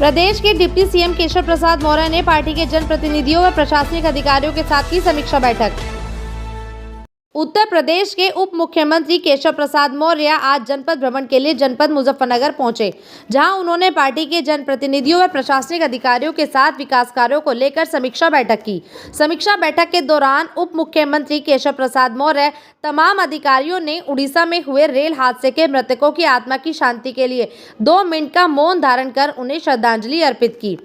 प्रदेश के deputy CM Keshav Prasad Maurya ने party के जनप्रतिनिधियों व प्रशासनिक अधिकारियों के साथ की समीक्षा बैठक। उत्तर प्रदेश के उप मुख्यमंत्री केशव प्रसाद मौर्य आज जनपद भ्रमण के लिए जनपद मुजफ्फरनगर पहुंचे, जहां उन्होंने पार्टी के जनप्रतिनिधियों व प्रशासनिक अधिकारियों के साथ विकास कार्यों को लेकर समीक्षा बैठक की। समीक्षा बैठक के दौरान उप मुख्यमंत्री केशव प्रसाद मौर्य तमाम अधिकारियों ने उड़ीसा में हुए रेल हादसे के मृतकों की आत्मा की शांति के लिए 2 मिनट का मौन धारण कर उन्हें श्रद्धांजलि अर्पित की।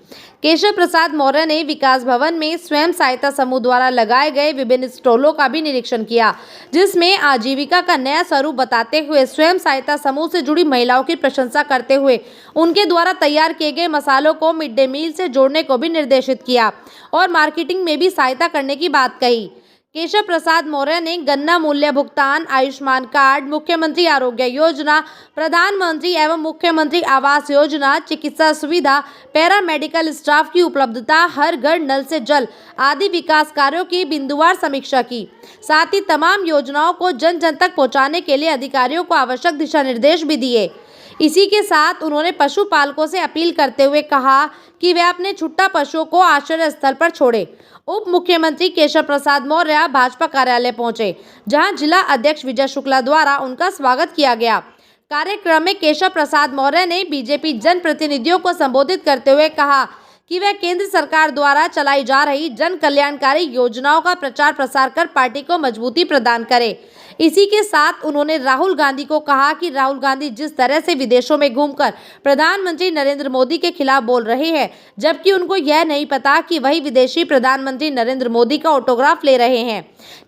केशव प्रसाद मौर्य ने विकास भवन में स्वयं सहायता समूह द्वारा लगाए गए विभिन्न स्टॉलों का भी निरीक्षण किया, जिसमें आजीविका का नया स्वरूप बताते हुए स्वयं सहायता समूह से जुड़ी महिलाओं की प्रशंसा करते हुए उनके द्वारा तैयार किए गए मसालों को मिड डे मील से जोड़ने को भी निर्देशित किया और मार्केटिंग में भी सहायता करने की बात कही। केशव प्रसाद मौर्य ने गन्ना मूल्य भुगतान, आयुष्मान कार्ड, मुख्यमंत्री आरोग्य योजना, प्रधानमंत्री एवं मुख्यमंत्री आवास योजना, चिकित्सा सुविधा, पैरामेडिकल स्टाफ की उपलब्धता, हर घर नल से जल आदि विकास कार्यों की बिंदुवार समीक्षा की। साथ ही तमाम योजनाओं को जन जन तक पहुंचाने के लिए अधिकारियों को आवश्यक दिशा निर्देश भी दिए। इसी के साथ उन्होंने पशुपालकों से अपील करते हुए कहा कि वे अपने छुट्टा पशुओं को आश्रय स्थल पर छोड़ें। उप मुख्यमंत्री केशव प्रसाद मौर्य भाजपा कार्यालय पहुंचे, जहां जिला अध्यक्ष विजय शुक्ला द्वारा उनका स्वागत किया गया। कार्यक्रम में केशव प्रसाद मौर्य ने बीजेपी जनप्रतिनिधियों को संबोधित करते हुए कहा कि वह केंद्र सरकार द्वारा चलाई जा रही जन कल्याणकारी योजनाओं का प्रचार प्रसार कर पार्टी को मजबूती प्रदान करे। इसी के साथ उन्होंने राहुल गांधी को कहा कि राहुल गांधी जिस तरह से विदेशों में घूमकर प्रधानमंत्री नरेंद्र मोदी के खिलाफ बोल रहे हैं, जबकि उनको यह नहीं पता कि वही विदेशी प्रधानमंत्री नरेंद्र मोदी का ऑटोग्राफ ले रहे हैं।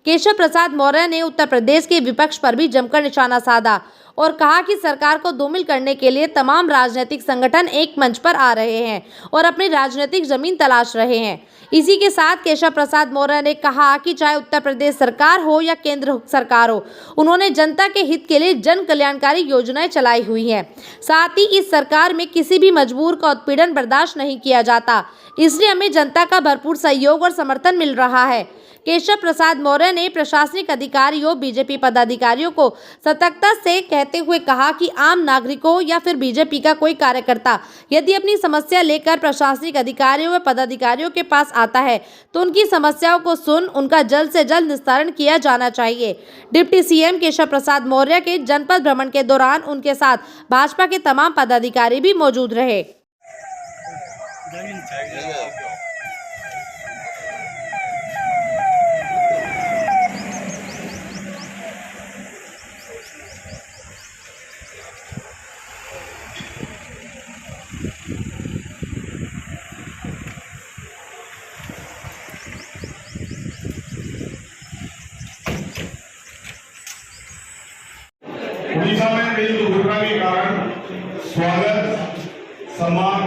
केशव प्रसाद मौर्य ने उत्तर प्रदेश के विपक्ष पर भी जमकर निशाना साधा और कहा कि सरकार को धूमिल करने के लिए तमाम राजनीतिक संगठन एक मंच पर आ रहे हैं और अपनी राजनीतिक जमीन तलाश रहे हैं। इसी के साथ केशव प्रसाद मौर्य ने कहा कि चाहे उत्तर प्रदेश सरकार हो या केंद्र सरकार हो, उन्होंने जनता के हित के लिए जन कल्याणकारी योजनाएं चलाई हुई हैं। साथ ही इस सरकार में किसी भी मजबूर का उत्पीड़न बर्दाश्त नहीं किया जाता, इसलिए हमें जनता का भरपूर सहयोग और समर्थन मिल रहा है। केशव प्रसाद मौर्य ने प्रशासनिक अधिकारियों, बीजेपी पदाधिकारियों को सतर्कता से कहते हुए कहा कि आम नागरिकों या फिर बीजेपी का कोई कार्यकर्ता यदि अपनी समस्या लेकर प्रशासनिक अधिकारियों व पदाधिकारियों के पास आता है तो उनकी समस्याओं को सुन उनका जल्द से जल्द निस्तारण किया जाना चाहिए। डिप्टी सीएम केशव प्रसाद मौर्य के जनपद भ्रमण के दौरान उनके साथ भाजपा के तमाम पदाधिकारी भी मौजूद रहे। उड़ीसा में रेल दुर्घटना के कारण स्वागत, सम्मान,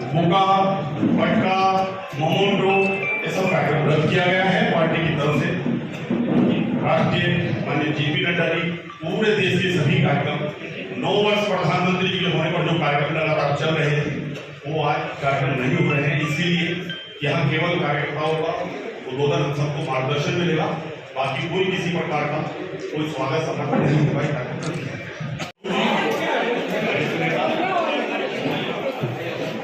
बुका, पटका, मोमोंटो ये सब कार्यक्रम रद्द किया गया है पार्टी की तरफ से। राष्ट्रीय माननीय जेपी नड्डा जी पूरे देश के सभी कार्यक्रम 9 वर्ष प्रधानमंत्री जी के होने पर जो कार्यक्रम लगातार चल रहे थे वो आज कार्यक्रम नहीं हो रहे हैं। इसीलिए यहाँ केवल कार्यकर्ताओं का उद्बोधन हम सबको मार्गदर्शन मिलेगा, बाकी कोई किसी प्रकार का कोई स्वागत समर्थन नहीं होगा।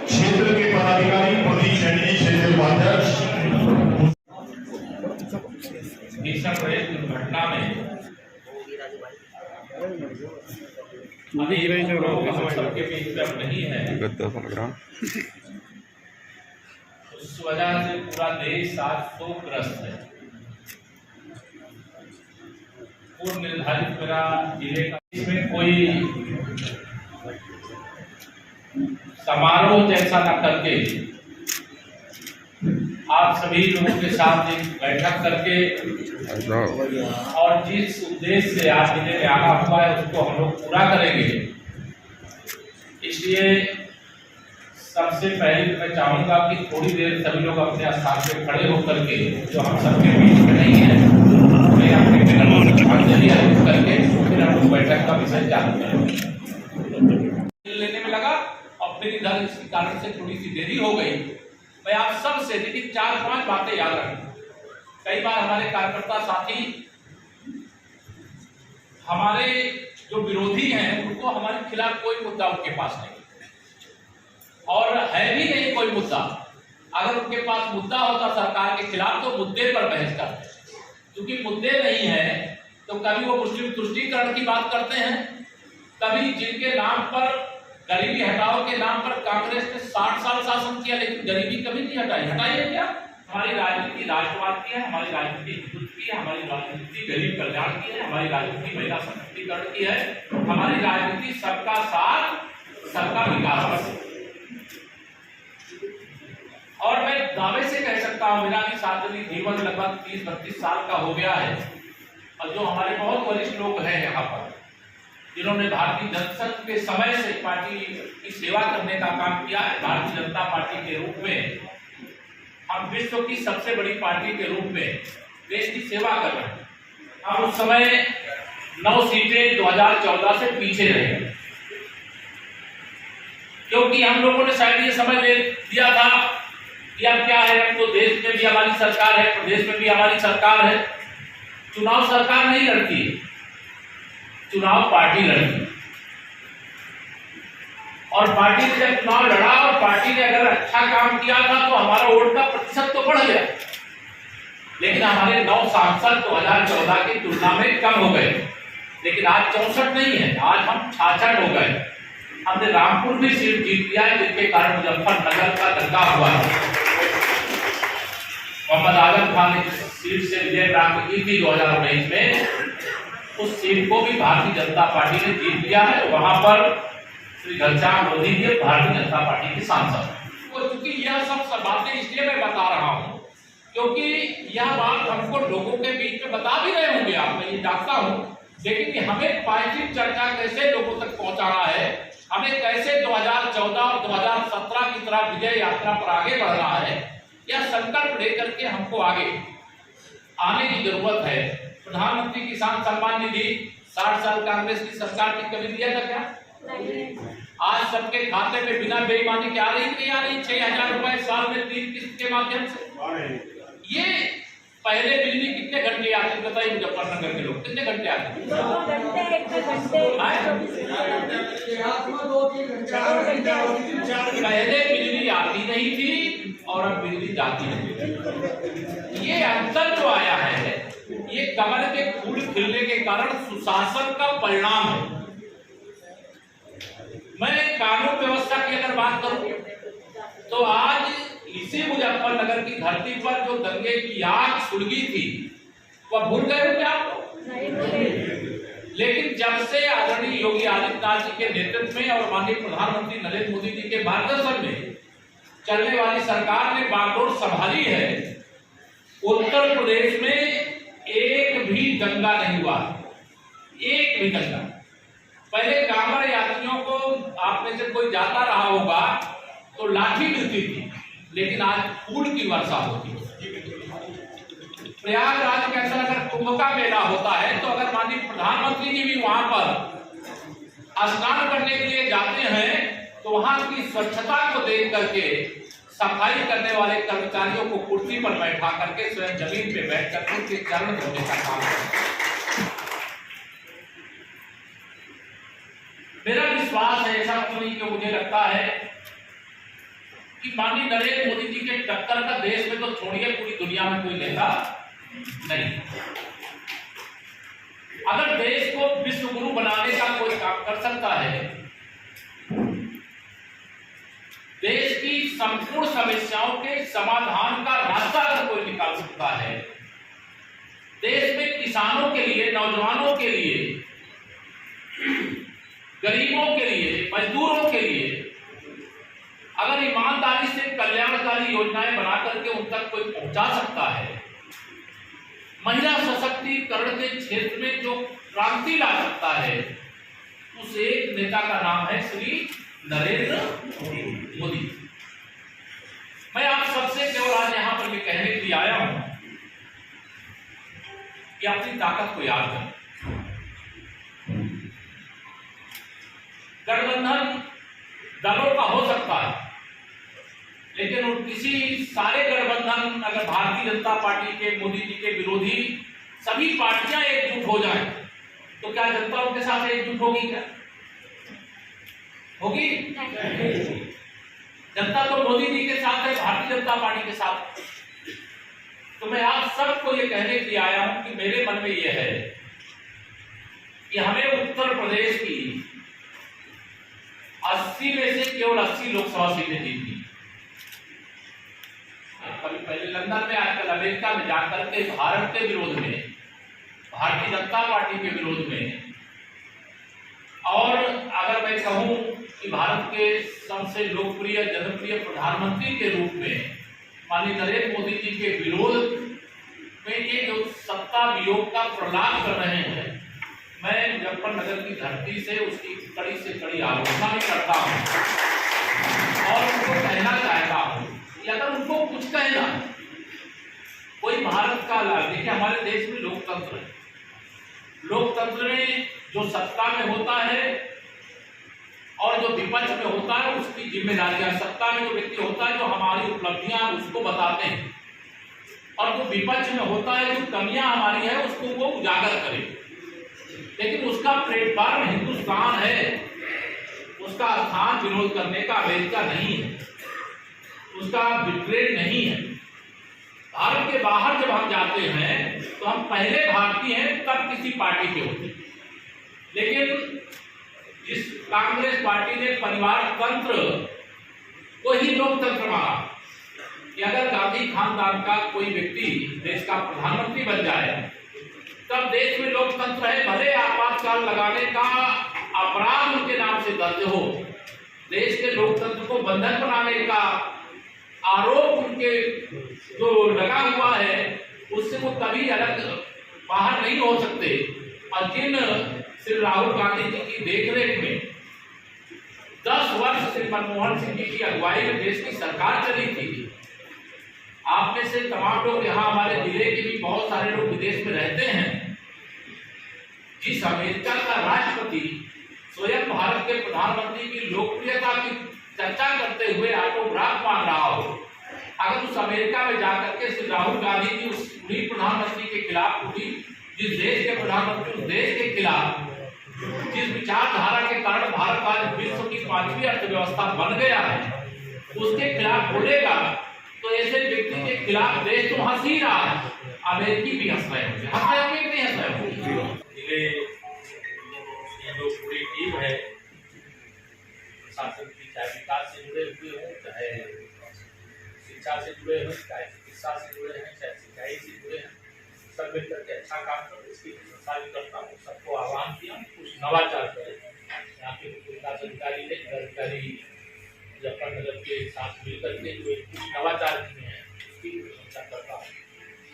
क्षेत्र के पदाधिकारी प्रदीप सैनी, क्षेत्र उपाध्यक्ष। दुर्घटना में सबके बीच में नहीं है, उस वजह से पूरा देश आज शोकग्रस्त है। पूर्व निर्धारित मेरा जिले का इसमें कोई समारोह जैसा न करके आप सभी लोगों के साथ एक बैठक करके और जिस उद्देश्य से आज जिले में आना हुआ है उसको हम लोग पूरा करेंगे। इसलिए सबसे पहले मैं चाहूँगा कि थोड़ी देर सभी लोग अपने स्थान पे खड़े होकर के, जो हम सबके बीच में नहीं है, मैं अपने श्रद्धांजलि अर्पित करके फिर हम बैठक का विषय चालू करेंगे। लेने में लगा और फिर इधर इस कारण से थोड़ी सी देरी हो गई। मैं आप सब से लेकिन 4-5 बातें याद रखें। कई बार हमारे कार्यकर्ता साथी हमारे जो विरोधी हैं उनको हमारे खिलाफ कोई मुद्दा उनके पास नहीं, और है भी नहीं कोई मुद्दा। अगर उनके पास मुद्दा होता सरकार के खिलाफ तो मुद्दे पर बहस करते, क्योंकि मुद्दे नहीं है तो कभी वो मुस्लिम तुष्टीकरण की बात करते हैं, कभी जिनके नाम पर गरीबी हटाओ के नाम पर कांग्रेस ने 60 साल शासन किया लेकिन गरीबी कभी नहीं हटाई। हटाइए क्या? हमारी राजनीति राष्ट्रवाद की है, हमारी राजनीति हिंदुत्व की है, हमारी राजनीति गरीब कल्याण की है, हमारी राजनीति महिला सशक्तिकरण की है, हमारी राजनीति सबका साथ सबका विकास है। और मैं दावे से कह सकता हूं, मेरा भी सार्वजनिक जीवन लगभग 30-32 साल का हो गया है, और जो हमारे बहुत वरिष्ठ लोग हैं यहाँ पर जिन्होंने भारतीय जनसंघ के समय से पार्टी की सेवा करने का काम किया है, भारतीय जनता पार्टी के रूप में हम विश्व की सबसे बड़ी पार्टी के रूप में देश की सेवा कर रहे हैं। हम उस समय 9 सीटें 2014 से पीछे रहे, क्योंकि हम लोगों ने शायद ये समझ लिया था कि अब क्या है, अब तो देश में भी हमारी सरकार है, प्रदेश में भी हमारी सरकार है। चुनाव सरकार नहीं लड़ती, चुनाव पार्टी लड़ती, और पार्टी ने जब चुनाव लड़ा और पार्टी ने अगर अच्छा काम किया था तो हमारा वोट का प्रतिशत तो बढ़ गया, लेकिन हमारे 9 सांसद 2014 की तुलना में कम हो गए। लेकिन आज 64 नहीं है, आज हम 66 हो गए। हमने रामपुर भी सीट जीत लिया है, जिसके कारण मुजफ्फरनगर का दंगा हुआ है। मोहम्मद आजम खान ने सीट से विजय प्राप्त की थी 2019 में, उस सीट को भी भारतीय जनता पार्टी ने जीत लिया है। वहां पर श्री घनश्याम लोधी जी भारतीय जनता पार्टी के सांसद। तो चूंकि यह सब बातें इसलिए मैं बता रहा हूं क्योंकि यह बात हमको लोगों के बीच में बता भी रहे होंगे आप, मैं ये जानता हूं, लेकिन हमें पॉजिटिव चर्चा कैसे लोगों तक पहुंचाना है, हमें कैसे 2014 और 2017 की तरह विजय यात्रा पर आगे बढ़ना है, यह संकल्प लेकर के हमको आगे आने की जरूरत है। प्रधानमंत्री किसान सम्मान निधि 60 साल कांग्रेस की सरकार ने कभी दिया था क्या? आज सबके खाते में बिना बेईमानी के आ रही 6,000 रुपए साल में 3 किस्त के माध्यम से। ये पहले बिजली कितने घंटे आती बताइए मुजफ्फरनगर के लोग, कितने घंटे आते? 2 घंटे। पहले बिजली आती नहीं थी और अब बिजली जाती नहीं। ये अंतर जो आया है ये कमल के फूल खिलने के कारण सुशासन का परिणाम है। मैं कानून व्यवस्था की अगर बात करूं तो आज इसी मुजफ्फरनगर की धरती पर जो दंगे की आग सुलगी थी वह भूल गए हो क्या आप? लेकिन जब से आदरणीय योगी आदित्यनाथ जी के नेतृत्व में और माननीय प्रधानमंत्री नरेंद्र मोदी जी के मार्गदर्शन में चलने वाली सरकार ने बागडोर संभाली है, उत्तर प्रदेश में एक भी दंगा नहीं हुआ, एक भी दंगा। पहले कांवड़ यात्रियों को आप में से कोई जाता रहा होगा तो लाठी मिलती थी, लेकिन आज फूल की वर्षा होती है। प्रयागराज के अंदर अगर कुंभ का मेला होता है तो अगर माननीय प्रधानमंत्री जी भी वहां पर स्नान करने के लिए जाते हैं तो वहां की स्वच्छता को देख करके सफाई करने वाले कर्मचारियों को कुर्सी पर बैठा करके स्वयं जमीन पे बैठ करके उनके चरण धोने का काम करते। मेरा विश्वास है, ऐसा नहीं कि मुझे लगता है कि माननीय नरेंद्र मोदी जी के टक्कर का देश में तो छोड़िए पूरी दुनिया में कोई नेता नहीं। अगर देश को विश्व गुरु बनाने का कोई काम कर सकता है, देश की संपूर्ण समस्याओं के समाधान का रास्ता अगर कोई निकाल सकता है, देश में किसानों के लिए, नौजवानों के लिए, गरीबों के लिए, मजदूरों के लिए अगर ईमानदारी से कल्याणकारी योजनाएं बना करके उन तक कोई पहुंचा सकता है, महिला सशक्तिकरण के क्षेत्र में जो क्रांति ला सकता है, उस एक नेता का नाम है श्री नरेंद्र मोदी। मैं आप सबसे केवल आज यहां पर ये कहने के लिए आया हूं कि अपनी ताकत को याद करें। गठबंधन दलों का हो सकता है, लेकिन उन किसी सारे गठबंधन अगर भारतीय जनता पार्टी के, मोदी जी के विरोधी सभी पार्टियां एकजुट हो जाएं तो क्या जनता उनके साथ एकजुट होगी? क्या होगी? जनता तो मोदी जी के साथ है, भारतीय जनता पार्टी के साथ। तो मैं आप सबको ये कहने के लिए आया हूं कि मेरे मन में ये है कि हमें उत्तर प्रदेश की 80 में से केवल 80 लोकसभा सीटें जीतनी। कभी पहले लंदन में, आजकल अमेरिका में जाकर के भारत के विरोध में, भारतीय जनता पार्टी के विरोध में, और अगर मैं कहूं कि भारत के सबसे लोकप्रिय जनप्रिय प्रधानमंत्री के रूप में माननीय नरेंद्र मोदी जी के विरोध में ये जो सत्ता वियोग का प्रलाप कर रहे हैं, मैं मुजफ्फरनगर की धरती से उसकी कड़ी से कड़ी आलोचना भी करता हूं और उनको कहना चाहता हूं कि अगर उनको कुछ कहना, कोई भारत का लाभ, देखिए हमारे देश में लोकतंत्र है, लोकतंत्र में जो सत्ता में होता है और जो विपक्ष में होता है उसकी जिम्मेदारियां, सत्ता में जो व्यक्ति होता है जो हमारी उपलब्धियां उसको बताते हैं, और जो विपक्ष में होता है जो कमियां हमारी है उसको वो उजागर करे। लेकिन उसका प्लेटफॉर्म हिंदुस्तान है, उसका स्थान विरोध करने का अमेरिका नहीं है, उसका ब्रिटेन नहीं है। भारत के बाहर जब हम जाते हैं तो हम पहले भारतीय हैं तब किसी पार्टी के होते हैं। लेकिन जिस कांग्रेस पार्टी ने परिवार तंत्र को ही लोकतंत्र माना कि अगर गांधी खानदान का कोई व्यक्ति देश का प्रधानमंत्री बन जाए तब देश में लोकतंत्र है, भले आपातकाल लगाने का अपराध उनके नाम से दर्ज हो, देश के लोकतंत्र को बंधन बनाने का आरोप उनके जो लगा हुआ है उससे वो कभी अलग बाहर नहीं हो सकते। और जिन श्री राहुल गांधी जी की देखरेख में 10 वर्ष श्री मनमोहन सिंह जी की अगुवाई में देश की सरकार चली थी, आप में से तमाम लोग यहाँ हमारे जिले के भी बहुत सारे लोग विदेश में रहते हैं, जिस अमेरिका का राष्ट्रपति स्वयं भारत के प्रधानमंत्री की लोकप्रियता की चर्चा करते हुए ऑटोग्राफ मांग रहा हो, अगर उस अमेरिका में जाकर के श्री राहुल गांधी जी उस प्रधानमंत्री के खिलाफ, जिस देश के प्रधानमंत्री उस देश के खिलाफ, जिस विचारधारा के कारण भारत आज विश्व की 5वीं अर्थव्यवस्था बन गया है, उसके खिलाफ बोलेगा तो ऐसे व्यक्ति के खिलाफ देश तो हंस ही रहा है, अमेरिकी भी हंस रहे होंगे, हंस रहे होंगे कि नहीं हंस रहे होंगे। ये जो पूरी टीम है शासन की, चाहे विकास से जुड़े हुए हों, चाहे शिक्षा से जुड़े हों, चाहे चिकित्सा से जुड़े हैं, चाहे सिंचाई से जुड़े हैं, सब मिलकर के अच्छा काम करें, इसकी प्रशंसा भी करता हूँ। सबको आह्वान किया कुछ नवाचार करें। यहाँ के विकास अधिकारी ने अधिकारी मुजफ्फरनगर के साथ मिलकर के जो कुछ नवाचार किए हैं उसकी प्रशंसा करता हूँ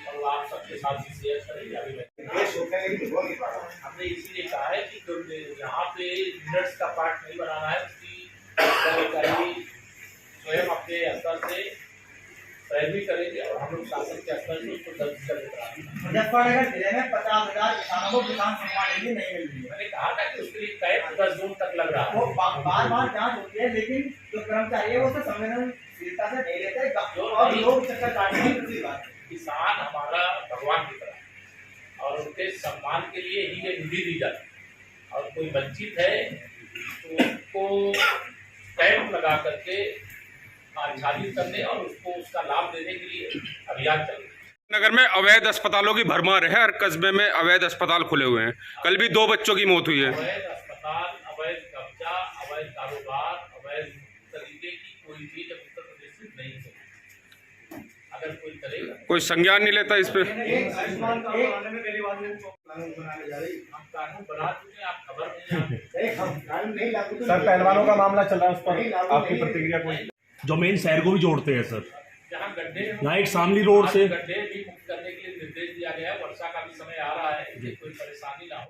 और आप सबके साथ भी शेयर करेंगे। हमने इसीलिए कहा है कि यहाँ पे मिनट्स का पार्ट नहीं बनाना है, उसकी अधिकारी स्वयं अपने स्तर से पैरवी करेंगे और हम लोग शासन के स्तर से उसको दर्ज कर देंगे। मुजफ्फरनगर जिले में 50,000 किसानों को किसान सम्मान निधि नहीं मिल रही है। मैंने कहा था कि उसके लिए कैब 10 जून तक लग रहा है। वो बार जांच होती है, लेकिन जो कर्मचारी है वो तो संवेदनशीलता से नहीं लेते और लोग चक्कर काटने की दूसरी बात है। किसान हमारा भगवान की तरह और उनके सम्मान के लिए ही ये निधि दी जाती है, और कोई वंचित है तो उसको कैंप लगा करके आच्छादित करने और उसको उसका लाभ देने के लिए अभियान चल। नगर में अवैध अस्पतालों की भरमार है, हर कस्बे में अवैध अस्पताल खुले हुए हैं। कल भी 2 बच्चों की मौत हुई है। अवैध अस्पताल, अवैध कब्जा, अवैध कारोबार, अवैध तरीके की कोई चीज उत्तर प्रदेश में नहीं है। अगर कोई करेगा, कोई संज्ञान नहीं लेता इस पे। हम कानून बना चुके, आप खबर नहीं है। सर पहलवानों का मामला चल रहा है, उस पर आपकी प्रतिक्रिया कोई? जो मेन शहर को भी जोड़ते हैं सर, जहाँ गड्ढे, यहाँ एक शामली रोड से गड्ढे भी मुक्त करने के लिए निर्देश दिया गया है। वर्षा का भी समय आ रहा है, कोई परेशानी ना हो।